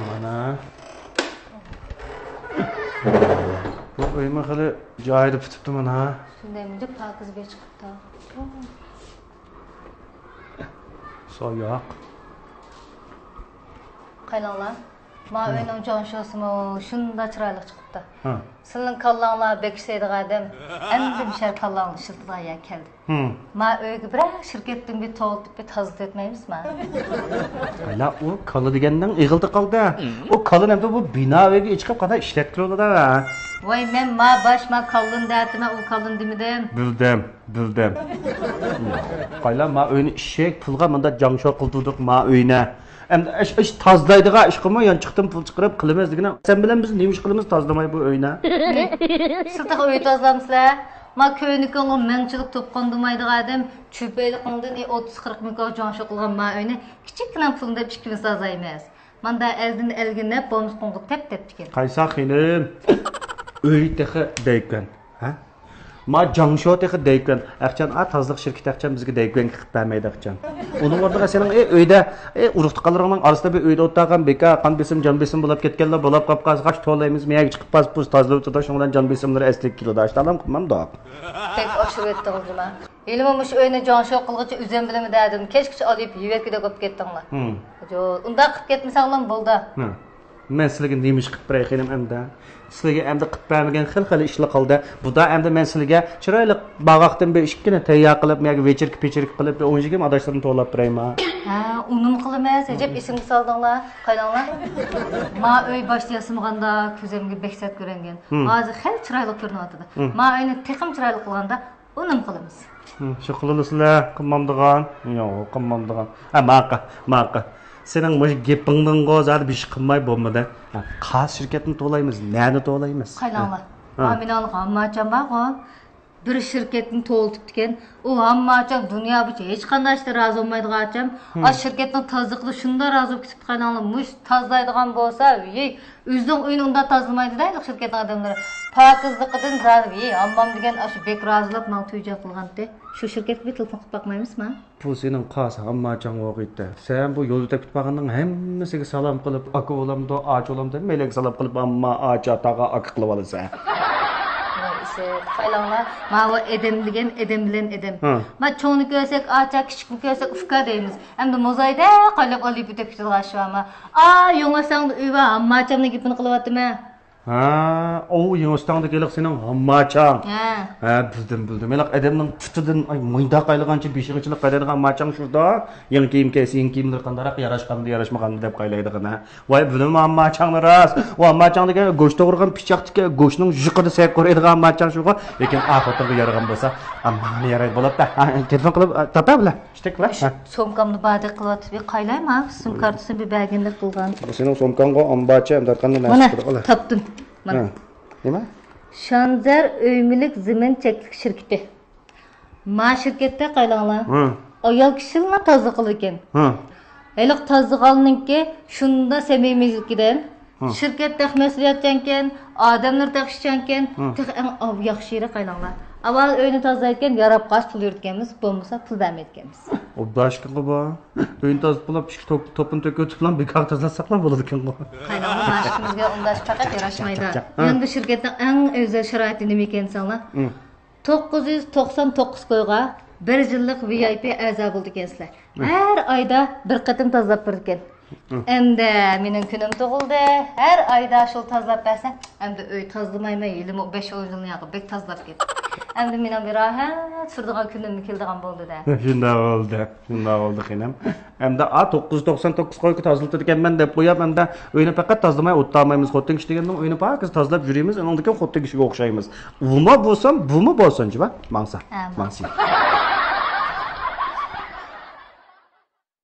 Mana. Bu uyma hali joyida tutibdi mana. Shundaymi deb pokizga chiqibdi. So'yoq. Qaynonlar, ma uyning jonshosimi shunda chiroyli chiqibdi. Ha. Sizning kallanglar bekishaydigan odam endi shar kallangni shiltibaya keldi. Ma uyga bir shirkatdan bir to'ltib bir tozit etmaymizmi? Hala o kalı degenden yığıldı kaldı. O kalın hem de bu bina evi çıkıp kadar işletkili da. Voy men ma bosh ma kallın dətime u kallın demidim. Bildim. Qayla ma öyünü işek pulga mında janşo qıldırdık ma öyüne. Hem de iş tazlaydığa iş qılma yan çıktım pul çıkarıp qılmaz degene. Sen bilen biz neymiş qılımız tazlamay bu öyüne. Sırtaq öy tozlamsızlar. Ma köyünükün mençilik topqandımaydığı adam çöpeylik qıldı 30-40 ming janşo qılgan ma öyüne kichikgina pulda 2 ming sazaymiz. Manda eldin elginep bomuz qonğup tep diken. Qaysa xilim. Öy texi deyken. Ha? Ma janşo texi deyken. Aqchan a tazlıq şirketi aqchan bizge deyken qıp vermeydi aqchan. Onun orada senin öyde uruqti qalırının arasında bir öyde otaqan beka qan besim can besim bulap ketkenler bulap qapqaz qaç tolaymiz meyag çıqıp pas pus tazlıq tuta şondan can besimleri eslik kiloda açtalam qılmam da. Pek aşırı etdi qızıma. Elimimiş öyüne janşo qılğıcı üzem bilimi dedim. Keşkiç alıp yüvekide qop ketdinglar. Jo, unda qıp ketmesanglar boldu. Men sizlarga neymiş qilib beray xinim endi. Sizlarga endi qilib bermagan xil ishlar qoldi. Bu da endi men sizlarga chiroyli bag'aqdan bir ishkina tayyor qilib, menga vechirki pechirki qilib, o'yinchiga adashlarni to'lab berayman. Ha, unum qilmas, ajab esimga soldinglar, qaynonlar. Ma uy boshlayasmaganda ko'zimga beksat ko'ringan. Hozir xil chiroyli ko'rinyapti. Ma uyni texim chiroyli qilganda unum qilamiz. Shu qilasizlar, qilmamdigan. Yo'q, qilmamdigan. Ha, maqa. Senin bu gepingdan gozar bir şey qilmay bo'lmadi. Qas şirketini to'laymiz, nani to'laymiz? Qaynonlar. Aminalik hammacham bor-ku. Bir şirketini to'ltib diken, u hammacham dunyo bo'yicha hech qanday ishda rozi bo'lmaydigan acham. O şirketning tozliqida shunda rozi bo'lib ketib qaynonlar, mush tozlaydigan bo'lsa, o'zining uyini unda tozlamaydi deydi şirketning odamlari. Pokizligidan zari, hammam degan shu bek rozilab mal tuyja qilganda, shu şirketga bir telefon qilib bakmaymizmi? Bu senin qas hammacham o'g'itdi. Sen bu yo'lda ketib qolganning hammasiga salom qilib, aka olamda, ach olamda, melek salom qilib, amma ach ataga aka qilib olasan. Qaynonlar, ma o edem degan edem bilan edem. Ma cho'ngni ko'rsak acha, kichikni ko'rsak ufka deymiz. Endi mo'zayda qolib olib ketib ketishg'ashama. Yo'ngasang uy va hammachamning gapini qilyaptimi? Ha, o Yunus'tan gelip senin hammaçan. Ha, bildim. Melek edemnin pütüdün mıyda qaylıgançı beşiğiçilik qaylaydigan hammaçan şurada. Yeni kiyimler kandarak yaraşqandı, yaraşmaqandı dep qaylaydigan ha. Vay bilim hammaçanlar ras. O hammaçan degen goşta urgan pichaqtiki goşning juqida sayq ko'radigan hammaçan şuga. Lekin axotirga yaragan bo'lsa, ammani yaray bo'lib da. Telefon qilib topablar. İşteklar. Somkamni badi qilyapti, bir qaylayma. Sim kartasini bir bagenda qilgan. Bu senin somkanga ambacha emdarqandan narsa qilib. Topdim. Nima? Şanzar Öymilik Zimin Çeklik şirketi. Ma şirketde qaylanglar. Ayol kishilarni tozliq qilgan ekan. Haliq tozliq alninki shunda samimiylikdan şirketda mas'uliyatchanken, odamlar taqishchanken, eng yaxshiri qaylanglar. Avval uyni tozlayotgan yarab qash pul yurtganmiz, bo'lmasa pul bermayotganmiz. O başka bu. Uyni tozalab qilib, topun tökütüp lan bir kağıt tozlasaqlar bo'ladi ekan bu. Qaynonlar mashqimizga undash faqat yarashmaydi. Endi şirketning eng o'zal sharoiti nima ekansanlar? 999 ko'yga 1 yillik VIP a'zo bo'ldi ekansizlar. Har oyda bir qatim tozalab bergan. Endi mening kunim tug'ildi. Har oyda shu tozalab bersam, endi uy tozlamayman, yilim 5-10 yilni yoqib bek tozalab ketdi. Endi mening bir rahat sürdiğen günüm keldiğen oldu da. Şunda oldu xinem. Endi 999 qo'yga tozlatib ekan men deb qo'yap, endi uyni faqat tozlamay o'tolmaymiz. Xotin kishi deganning uyni faqat tozlab yuramiz, undan keyin xotin kishiga o'xshaymiz. Bumi bo'lsin, chi va? Mangsa.